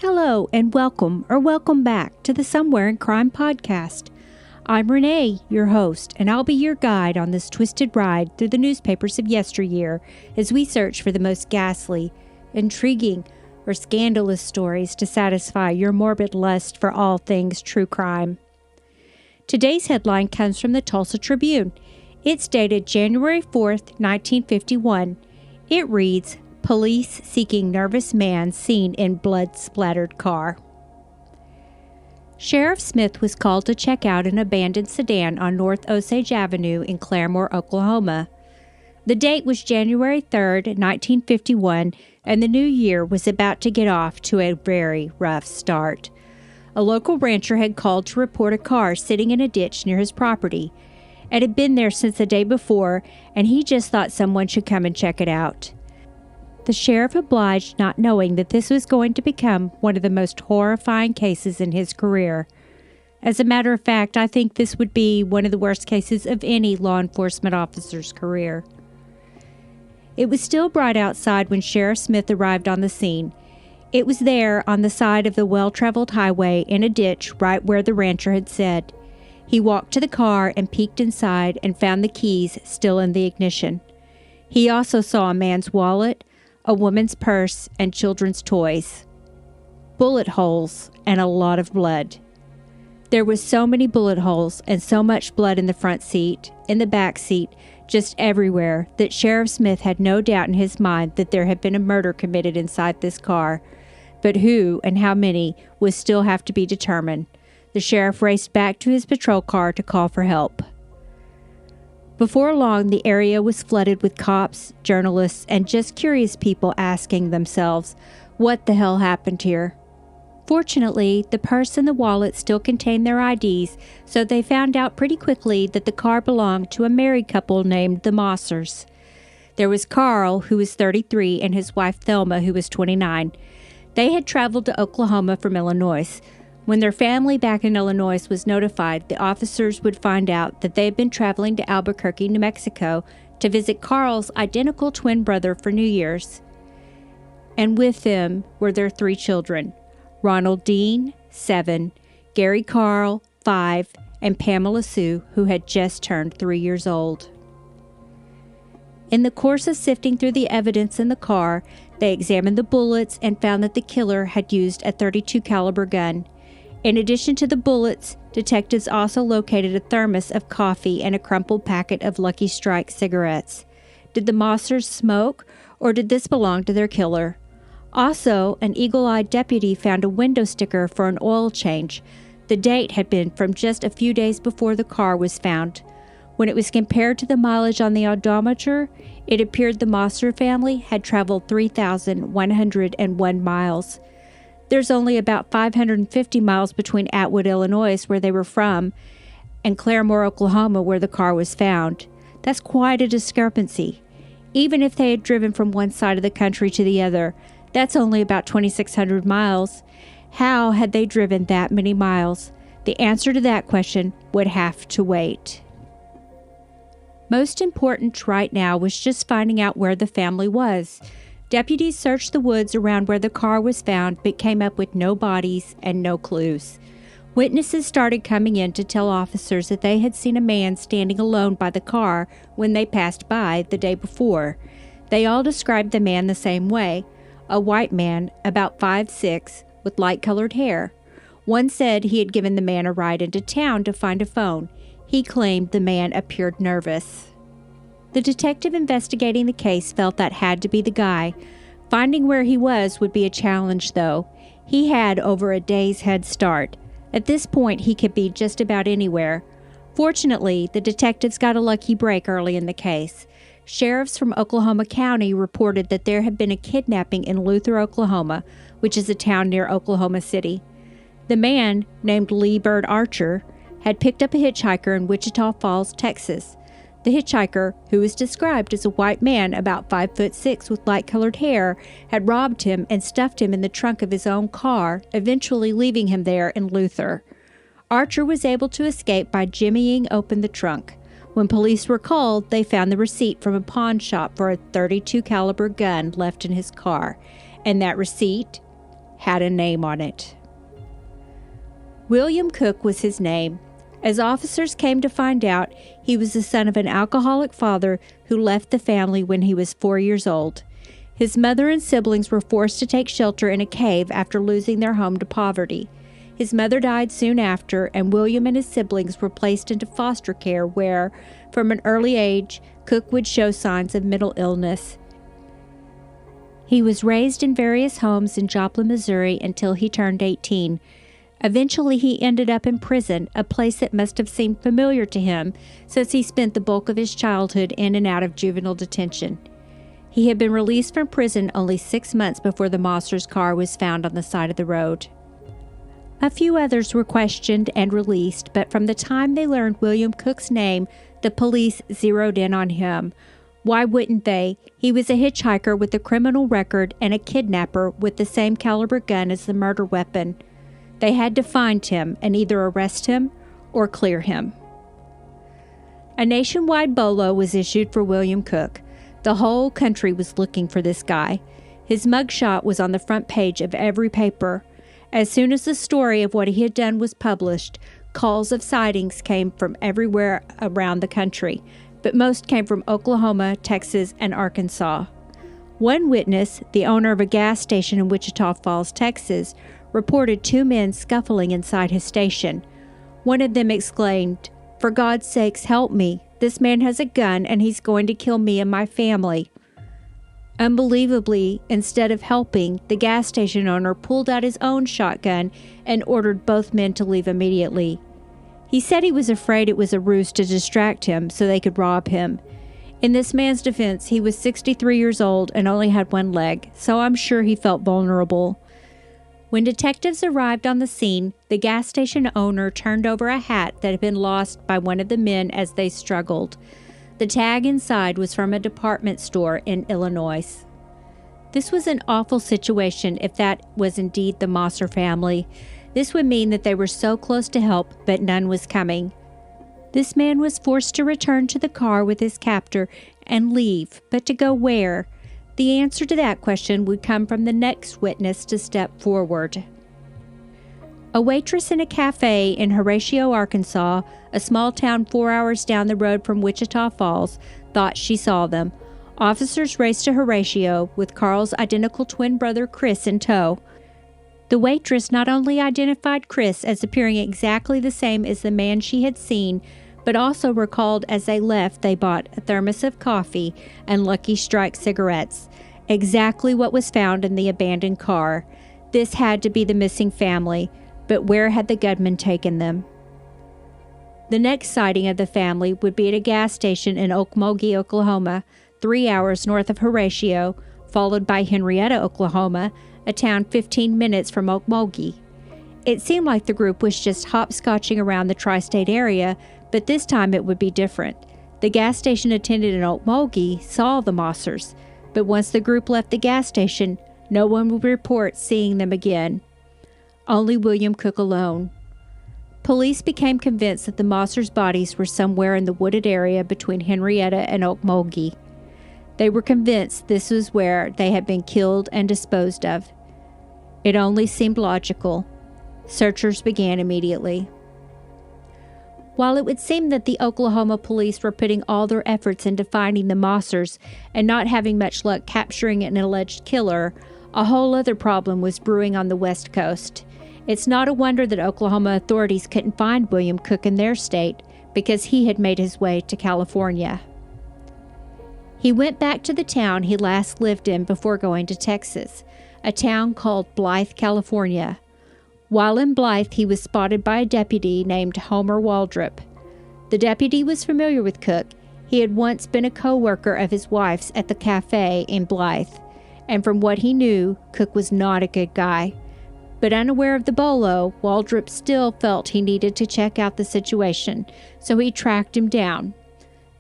Hello and welcome back to the Somewhere in Crime podcast. I'm Renee, your host, and I'll be your guide on this twisted ride through the newspapers of yesteryear as we search for the most ghastly, intriguing, or scandalous stories to satisfy your morbid lust for all things true crime. Today's headline comes from the Tulsa Tribune. It's dated January 4th, 1951. It reads, "Police seeking nervous man seen in blood-splattered car." Sheriff Smith was called to check out an abandoned sedan on North Osage Avenue in Claremore, Oklahoma. The date was January 3rd, 1951, and the new year was about to get off to a very rough start. A local rancher had called to report a car sitting in a ditch near his property. It had been there since the day before, and he just thought someone should come and check it out. The sheriff obliged, not knowing that this was going to become one of the most horrifying cases in his career. As a matter of fact, I think this would be one of the worst cases of any law enforcement officer's career. It was still bright outside when Sheriff Smith arrived on the scene. It was there on the side of the well-traveled highway in a ditch right where the rancher had said. He walked to the car and peeked inside and found the keys still in the ignition. He also saw a man's wallet, a woman's purse, and children's toys. Bullet holes and a lot of blood. There was so many bullet holes and so much blood in the front seat, in the back seat, just everywhere, that Sheriff Smith had no doubt in his mind that there had been a murder committed inside this car. But who and how many would still have to be determined. The sheriff raced back to his patrol car to call for help. Before long, the area was flooded with cops, journalists, and just curious people asking themselves, what the hell happened here? Fortunately, the purse and the wallet still contained their IDs, so they found out pretty quickly that the car belonged to a married couple named the Mossers. There was Carl, who was 33, and his wife Thelma, who was 29. They had traveled to Oklahoma from Illinois. When their family back in Illinois was notified, the officers would find out that they had been traveling to Albuquerque, New Mexico, to visit Carl's identical twin brother for New Year's. And with them were their 3 children, Ronald Dean, 7, Gary Carl, 5, and Pamela Sue, who had just turned 3 years old. In the course of sifting through the evidence in the car, they examined the bullets and found that the killer had used a .32 caliber gun. In addition to the bullets, detectives also located a thermos of coffee and a crumpled packet of Lucky Strike cigarettes. Did the Mossers smoke, or did this belong to their killer? Also, an eagle-eyed deputy found a window sticker for an oil change. The date had been from just a few days before the car was found. When it was compared to the mileage on the odometer, it appeared the Mosser family had traveled 3,101 miles. There's only about 550 miles between Atwood, Illinois, where they were from, and Claremore, Oklahoma, where the car was found. That's quite a discrepancy. Even if they had driven from one side of the country to the other, that's only about 2,600 miles. How had they driven that many miles? The answer to that question would have to wait. Most important right now was just finding out where the family was. Deputies searched the woods around where the car was found, but came up with no bodies and no clues. Witnesses started coming in to tell officers that they had seen a man standing alone by the car when they passed by the day before. They all described the man the same way, a white man, about 5'6", with light-colored hair. One said he had given the man a ride into town to find a phone. He claimed the man appeared nervous. The detective investigating the case felt that had to be the guy. Finding where he was would be a challenge, though. He had over a day's head start. At this point, he could be just about anywhere. Fortunately, the detectives got a lucky break early in the case. Sheriffs from Oklahoma County reported that there had been a kidnapping in Luther, Oklahoma, which is a town near Oklahoma City. The man, named Lee Bird Archer, had picked up a hitchhiker in Wichita Falls, Texas. The hitchhiker, who was described as a white man about 5'6" with light-colored hair, had robbed him and stuffed him in the trunk of his own car, eventually leaving him there in Luther. Archer was able to escape by jimmying open the trunk. When police were called, they found the receipt from a pawn shop for a .32 caliber gun left in his car, and that receipt had a name on it. William Cook was his name. As officers came to find out, he was the son of an alcoholic father who left the family when he was 4 years old. His mother and siblings were forced to take shelter in a cave after losing their home to poverty. His mother died soon after, and William and his siblings were placed into foster care where, from an early age, Cook would show signs of mental illness. He was raised in various homes in Joplin, Missouri until he turned 18. Eventually, he ended up in prison, a place that must have seemed familiar to him since he spent the bulk of his childhood in and out of juvenile detention. He had been released from prison only 6 months before the Mossers' car was found on the side of the road. A few others were questioned and released, but from the time they learned William Cook's name, the police zeroed in on him. Why wouldn't they? He was a hitchhiker with a criminal record and a kidnapper with the same caliber gun as the murder weapon. They had to find him and either arrest him or clear him. A nationwide BOLO was issued for William Cook. The whole country was looking for this guy. His mugshot was on the front page of every paper. As soon as the story of what he had done was published, calls of sightings came from everywhere around the country, but most came from Oklahoma, Texas, and Arkansas. One witness, the owner of a gas station in Wichita Falls, Texas, reported 2 men scuffling inside his station. One of them exclaimed, "For God's sakes, help me. This man has a gun and he's going to kill me and my family." Unbelievably, instead of helping, the gas station owner pulled out his own shotgun and ordered both men to leave immediately. He said he was afraid it was a ruse to distract him so they could rob him. In this man's defense, he was 63 years old and only had one leg, so I'm sure he felt vulnerable. When detectives arrived on the scene, the gas station owner turned over a hat that had been lost by one of the men as they struggled. The tag inside was from a department store in Illinois. This was an awful situation if that was indeed the Mosser family. This would mean that they were so close to help, but none was coming. This man was forced to return to the car with his captor and leave, but to go where? The answer to that question would come from the next witness to step forward. A waitress in a cafe in Horatio, Arkansas, a small town 4 hours down the road from Wichita Falls, thought she saw them. Officers raced to Horatio with Carl's identical twin brother Chris in tow. The waitress not only identified Chris as appearing exactly the same as the man she had seen, but also recalled as they left they bought a thermos of coffee and Lucky Strike cigarettes, exactly what was found in the abandoned car. This had to be the missing family, but where had the gunman taken them? The next sighting of the family would be at a gas station in Okmulgee, Oklahoma, 3 hours north of Horatio, followed by Henrietta, Oklahoma, a town 15 minutes from Okmulgee. It seemed like the group was just hopscotching around the tri-state area, but this time it would be different. The gas station attendant in Okmulgee saw the Mossers, but once the group left the gas station, no one would report seeing them again. Only William Cook alone. Police became convinced that the Mossers' bodies were somewhere in the wooded area between Henrietta and Okmulgee. They were convinced this was where they had been killed and disposed of. It only seemed logical. Searchers began immediately. While it would seem that the Oklahoma police were putting all their efforts into finding the Mossers and not having much luck capturing an alleged killer, a whole other problem was brewing on the West Coast. It's not a wonder that Oklahoma authorities couldn't find William Cook in their state because he had made his way to California. He went back to the town he last lived in before going to Texas, a town called Blythe, California. While in Blythe, he was spotted by a deputy named Homer Waldrop. The deputy was familiar with Cook. He had once been a co-worker of his wife's at the cafe in Blythe, and from what he knew, Cook was not a good guy. But unaware of the bolo, Waldrop still felt he needed to check out the situation, so he tracked him down.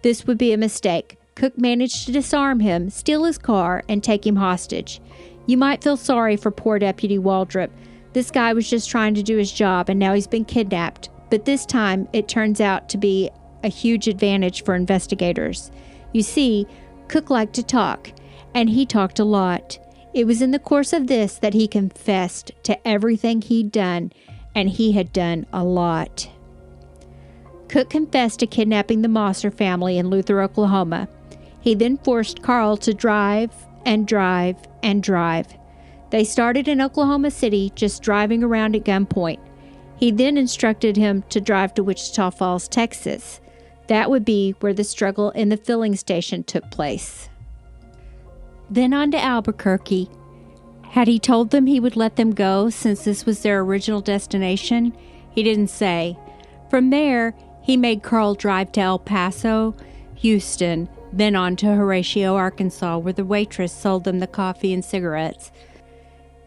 This would be a mistake. Cook managed to disarm him, steal his car, and take him hostage. You might feel sorry for poor Deputy Waldrop. This guy was just trying to do his job, and now he's been kidnapped. But this time, it turns out to be a huge advantage for investigators. You see, Cook liked to talk, and he talked a lot. It was in the course of this that he confessed to everything he'd done, and he had done a lot. Cook confessed to kidnapping the Mosser family in Luther, Oklahoma. He then forced Carl to drive and drive and drive. They started in Oklahoma City, just driving around at gunpoint. He then instructed him to drive to Wichita Falls, Texas. That would be where the struggle in the filling station took place. Then on to Albuquerque. Had he told them he would let them go since this was their original destination? He didn't say. From there, he made Carl drive to El Paso, Houston, then on to Horatio, Arkansas, where the waitress sold them the coffee and cigarettes.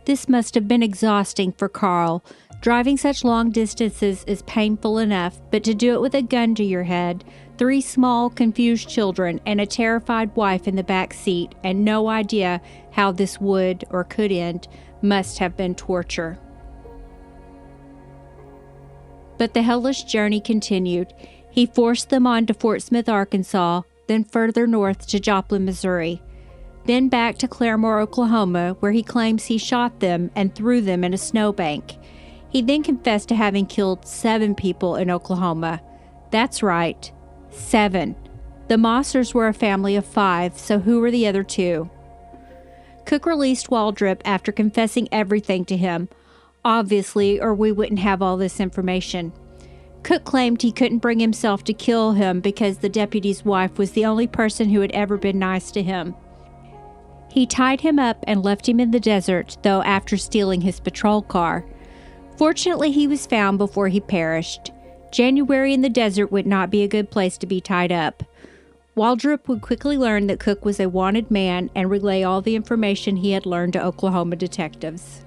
This must have been exhausting for Carl. Driving such long distances is painful enough, but to do it with a gun to your head, 3 small, confused children, and a terrified wife in the back seat, and no idea how this would or could end, must have been torture. But the hellish journey continued. He forced them on to Fort Smith, Arkansas, then further north to Joplin, Missouri, then back to Claremore, Oklahoma, where he claims he shot them and threw them in a snowbank. He then confessed to having killed 7 people in Oklahoma. That's right, 7. The Mossers were a family of 5, so who were the other 2? Cook released Waldrop after confessing everything to him, obviously, or we wouldn't have all this information. Cook claimed he couldn't bring himself to kill him because the deputy's wife was the only person who had ever been nice to him. He tied him up and left him in the desert, though after stealing his patrol car. Fortunately, he was found before he perished. January in the desert would not be a good place to be tied up. Waldrop would quickly learn that Cook was a wanted man and relay all the information he had learned to Oklahoma detectives.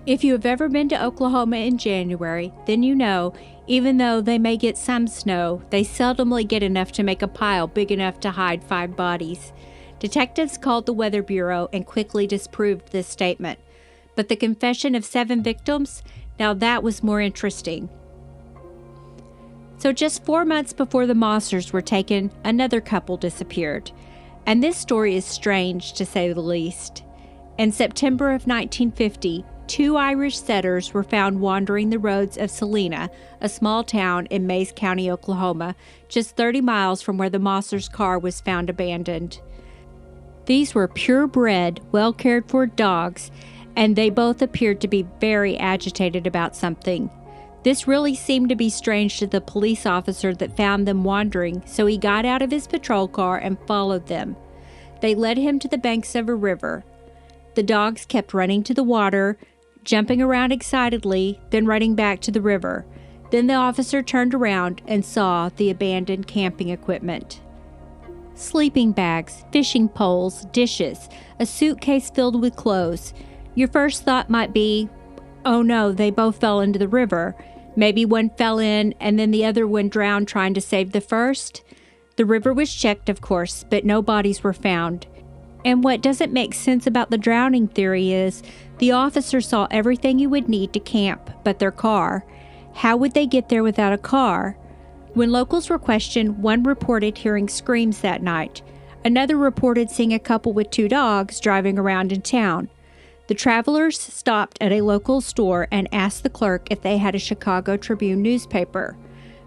If you have ever been to Oklahoma in January, then you know, even though they may get some snow, they seldomly get enough to make a pile big enough to hide 5 bodies. Detectives called the Weather Bureau and quickly disproved this statement. But the confession of 7 victims, now that was more interesting. So just 4 months before the Mossers were taken, another couple disappeared. And this story is strange, to say the least. In September of 1950, 2 Irish setters were found wandering the roads of Salina, a small town in Mayes County, Oklahoma, just 30 miles from where the Mossers' car was found abandoned. These were purebred, well-cared-for dogs, and they both appeared to be very agitated about something. This really seemed to be strange to the police officer that found them wandering, so he got out of his patrol car and followed them. They led him to the banks of a river. The dogs kept running to the water, jumping around excitedly, then running back to the river. Then the officer turned around and saw the abandoned camping equipment. Sleeping bags, fishing poles, dishes, a suitcase filled with clothes. Your first thought might be, oh no, they both fell into the river. Maybe one fell in and then the other one drowned trying to save the first. The river was checked, of course, but no bodies were found. And what doesn't make sense about the drowning theory is the officer saw everything you would need to camp but their car. How would they get there without a car? When locals were questioned, one reported hearing screams that night. Another reported seeing a couple with 2 dogs driving around in town. The travelers stopped at a local store and asked the clerk if they had a Chicago Tribune newspaper.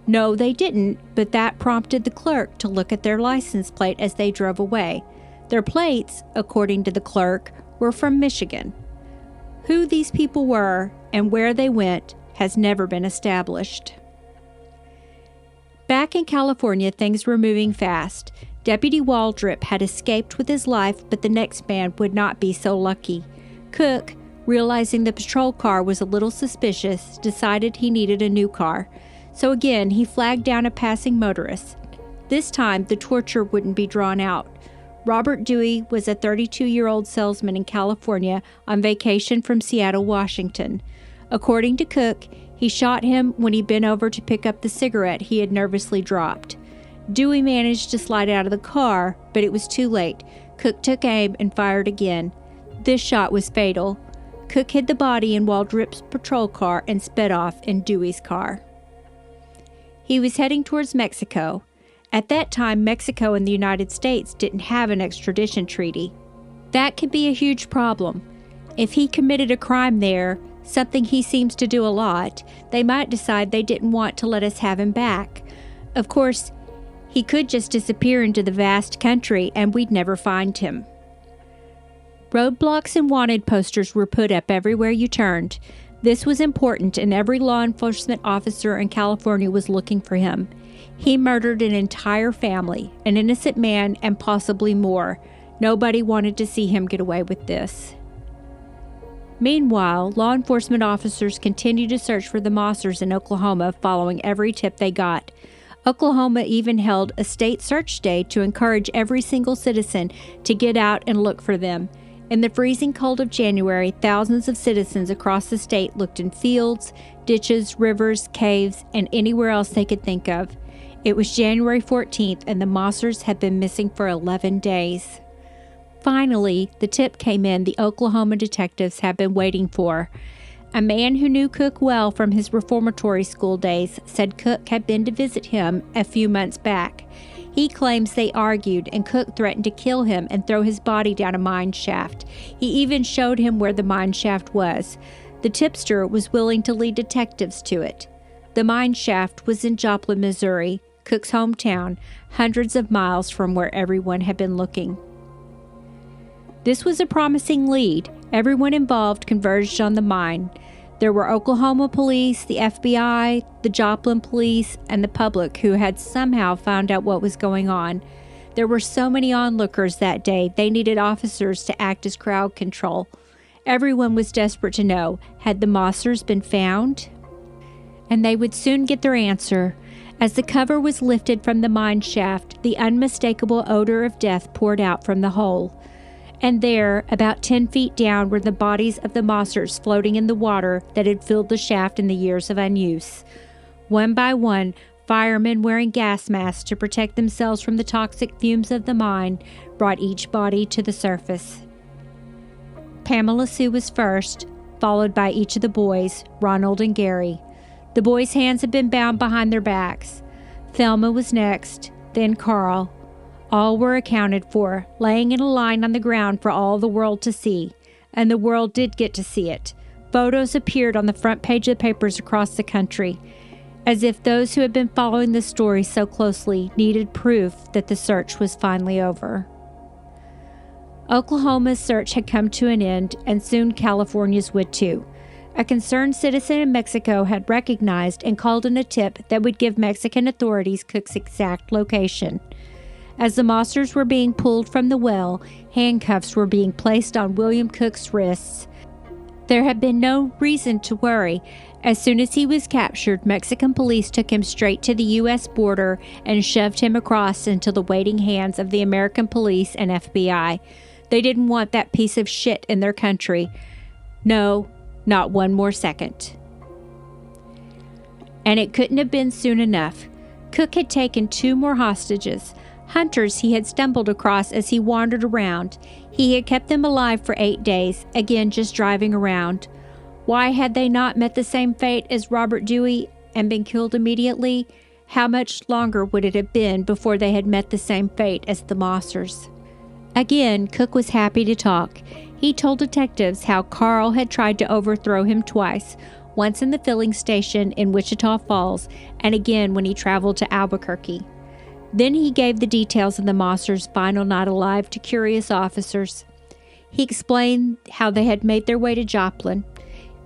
No, they didn't, but that prompted the clerk to look at their license plate as they drove away. Their plates, according to the clerk, were from Michigan. Who these people were and where they went has never been established. Back in California, things were moving fast. Deputy Waldrop had escaped with his life, but the next man would not be so lucky. Cook, realizing the patrol car was a little suspicious, decided he needed a new car. So again, he flagged down a passing motorist. This time, the torture wouldn't be drawn out. Robert Dewey was a 32-year-old salesman in California on vacation from Seattle, Washington. According to Cook, he shot him when he bent over to pick up the cigarette he had nervously dropped. Dewey managed to slide out of the car, but it was too late. Cook took aim and fired again. This shot was fatal. Cook hid the body in Waldrop's patrol car and sped off in Dewey's car. He was heading towards Mexico. At that time, Mexico and the United States didn't have an extradition treaty. That could be a huge problem. If he committed a crime there, something he seems to do a lot, they might decide they didn't want to let us have him back. Of course, he could just disappear into the vast country and we'd never find him. Roadblocks and wanted posters were put up everywhere you turned. This was important, and every law enforcement officer in California was looking for him. He murdered an entire family, an innocent man, and possibly more. Nobody wanted to see him get away with this. Meanwhile, law enforcement officers continued to search for the Mossers in Oklahoma, following every tip they got. Oklahoma even held a state search day to encourage every single citizen to get out and look for them. In the freezing cold of January, thousands of citizens across the state looked in fields, ditches, rivers, caves, and anywhere else they could think of. It was January 14th, and the Mossers had been missing for 11 days. Finally, the tip came in the Oklahoma detectives had been waiting for. A man who knew Cook well from his reformatory school days said Cook had been to visit him a few months back. He claims they argued, and Cook threatened to kill him and throw his body down a mine shaft. He even showed him where the mine shaft was. The tipster was willing to lead detectives to it. The mine shaft was in Joplin, Missouri, Cook's hometown, hundreds of miles from where everyone had been looking. This was a promising lead. Everyone involved converged on the mine. There were Oklahoma police, the FBI, the Joplin police, and the public who had somehow found out what was going on. There were so many onlookers that day, they needed officers to act as crowd control. Everyone was desperate to know, had the Mossers been found? And they would soon get their answer. As the cover was lifted from the mine shaft, the unmistakable odor of death poured out from the hole. And there, about 10 feet down, were the bodies of the Mossers floating in the water that had filled the shaft in the years of unuse. One by one, firemen wearing gas masks to protect themselves from the toxic fumes of the mine brought each body to the surface. Pamela Sue was first, followed by each of the boys, Ronald and Gary. The boys' hands had been bound behind their backs. Thelma was next, then Carl. All were accounted for, laying in a line on the ground for all the world to see. And the world did get to see it. Photos appeared on the front page of the papers across the country, as if those who had been following the story so closely needed proof that the search was finally over. Oklahoma's search had come to an end, and soon California's would too. A concerned citizen in Mexico had recognized and called in a tip that would give Mexican authorities Cook's exact location. As the Mossers were being pulled from the well, handcuffs were being placed on William Cook's wrists. There had been no reason to worry. As soon as he was captured, Mexican police took him straight to the U.S. border and shoved him across into the waiting hands of the American police and FBI. They didn't want that piece of shit in their country. No, not one more second. And it couldn't have been soon enough. Cook had taken 2 more hostages. Hunters he had stumbled across as he wandered around. He had kept them alive for 8 days, again just driving around. Why had they not met the same fate as Robert Dewey and been killed immediately? How much longer would it have been before they had met the same fate as the Mossers? Again, Cook was happy to talk. He told detectives how Carl had tried to overthrow him twice, once in the filling station in Wichita Falls, and again when he traveled to Albuquerque. Then he gave the details of the Mossers' final night alive to curious officers. He explained how they had made their way to Joplin.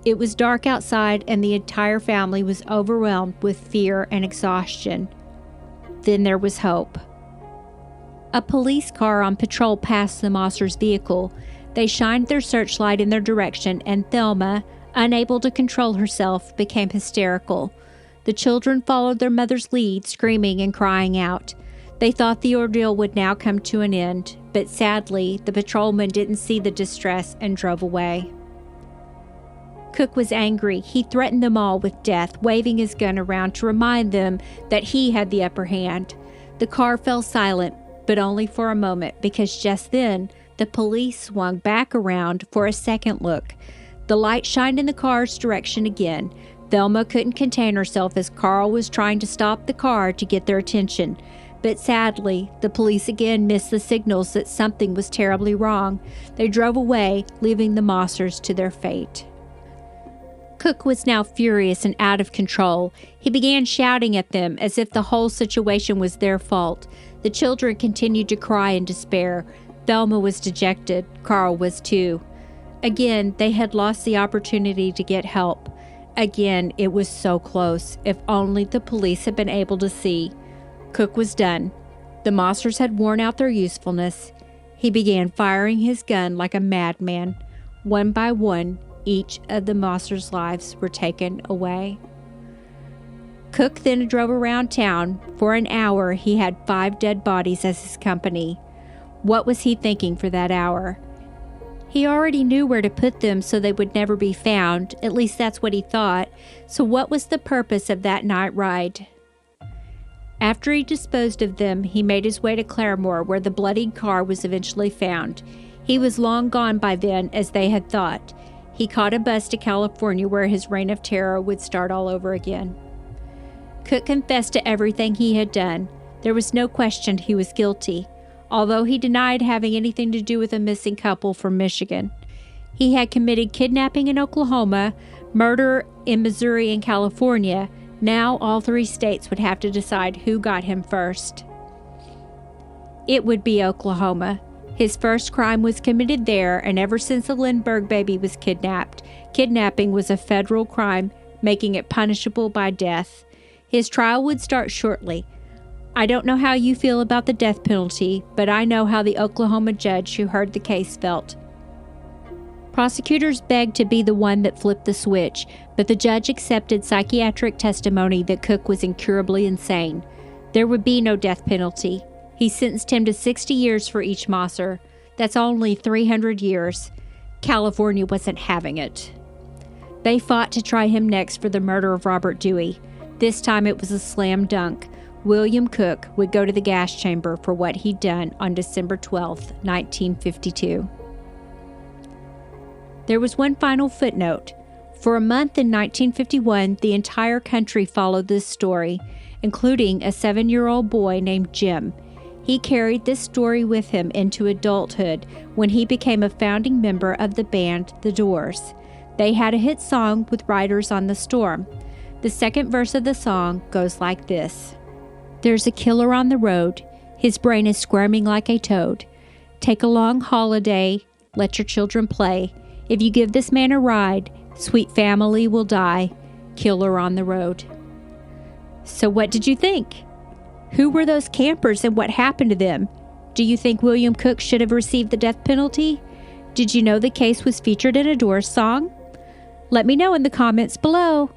It was dark outside and the entire family was overwhelmed with fear and exhaustion. Then there was hope. A police car on patrol passed the Mossers' vehicle. They shined their searchlight in their direction, and Thelma, unable to control herself, became hysterical. The children followed their mother's lead, screaming and crying out. They thought the ordeal would now come to an end, but sadly, the patrolman didn't see the distress and drove away. Cook was angry. He threatened them all with death, waving his gun around to remind them that he had the upper hand. The car fell silent, but only for a moment, because just then, the police swung back around for a second look. The light shined in the car's direction again. Thelma couldn't contain herself as Carl was trying to stop the car to get their attention. But sadly, the police again missed the signals that something was terribly wrong. They drove away, leaving the Mossers to their fate. Cook was now furious and out of control. He began shouting at them as if the whole situation was their fault. The children continued to cry in despair. Thelma was dejected. Carl was too. Again, they had lost the opportunity to get help. Again, it was so close. If only the police had been able to see. Cook was done. The Mossers had worn out their usefulness. He began firing his gun like a madman. One by one, each of the Mossers' lives were taken away. Cook then drove around town. For an hour, he had 5 dead bodies as his company. What was he thinking for that hour? He already knew where to put them so they would never be found. At least that's what he thought. So what was the purpose of that night ride? After he disposed of them, he made his way to Claremore, where the bloodied car was eventually found. He was long gone by then, as they had thought. He caught a bus to California, where his reign of terror would start all over again. Cook confessed to everything he had done. There was no question he was guilty, although he denied having anything to do with a missing couple from Michigan. He had committed kidnapping in Oklahoma, murder in Missouri and California. Now all 3 states would have to decide who got him first. It would be Oklahoma. His first crime was committed there, and ever since the Lindbergh baby was kidnapped, kidnapping was a federal crime, making it punishable by death. His trial would start shortly. I don't know how you feel about the death penalty, but I know how the Oklahoma judge who heard the case felt. Prosecutors begged to be the one that flipped the switch, but the judge accepted psychiatric testimony that Cook was incurably insane. There would be no death penalty. He sentenced him to 60 years for each Mosser. That's only 300 years. California wasn't having it. They fought to try him next for the murder of Robert Dewey. This time it was a slam dunk. William Cook would go to the gas chamber for what he'd done on December 12, 1952. There was one final footnote. For a month in 1951, the entire country followed this story, including a 7-year-old boy named Jim. He carried this story with him into adulthood when he became a founding member of the band The Doors. They had a hit song with Riders on the Storm. The second verse of the song goes like this. There's a killer on the road. His brain is squirming like a toad. Take a long holiday. Let your children play. If you give this man a ride, sweet family will die. Killer on the road. So what did you think? Who were those campers and what happened to them? Do you think William Cook should have received the death penalty? Did you know the case was featured in a Doors song? Let me know in the comments below.